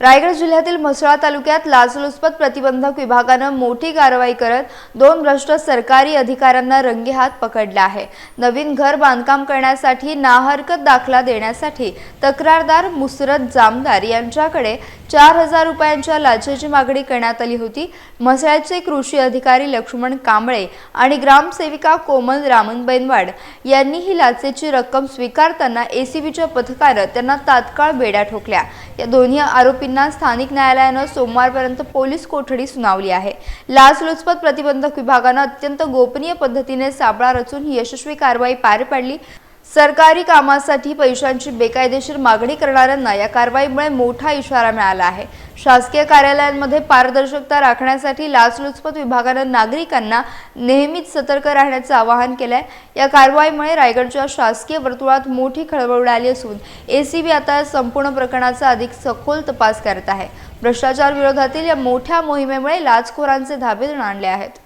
रायगड जिल्ह्यातील म्हसळा तालुक्यात लाचलुचपत प्रतिबंधक विभागाने मोठी कारवाई करत 2 भ्रष्ट सरकारी अधिकाऱ्यांना रंगेहात पकडले आहे। नवीन घर बांधकाम करण्यासाठी नाहरकत दाखला देण्यासाठी तक्रारदार मुसरत जामदार यांच्याकडे 4,000 रुपयांच्या लाचेची मागणी करण्यात आली होती। म्हसळ्याचे कृषी अधिकारी लक्ष्मण कांबळे आणि ग्रामसेविका कोमल रामन बैनवाड यांनी ही लाचेची रक्कम स्वीकारताना एसीबीच्या पथकाने त्यांना तात्काळ बेड्या ठोकल्या। या दोन्ही आरोपींना स्थानिक न्यायालयाने सोमवारपर्यंत पोलीस कोठडी सुनावली आहे। लाचलुचपत प्रतिबंधक विभागाने अत्यंत गोपनीय पद्धतीने सापळा रचून ही यशस्वी कारवाई पार पाडली। सरकारी कामासाठी पैशांची बेकायदेशीर मागणी करणाऱ्यांना या कारवाईमुळे मोठा इशारा मिळाला आहे। शासकीय कार्यालयांमध्ये पारदर्शकता राखण्यासाठी लाचलुचपत विभागाने नागरिकांना नेहमीच सतर्क राहण्याचे आवाहन केले आहे। या कारवाईमुळे रायगडच्या शासकीय वर्तुळात मोठी खळबळ उडाली असून एसीबी आता संपूर्ण प्रकरणाचा अधिक सखोल तपास करत आहे। भ्रष्टाचार विरोधातील या मोठ्या मोहिमेमुळे लाचखोरांचे धाबे आणले आहेत।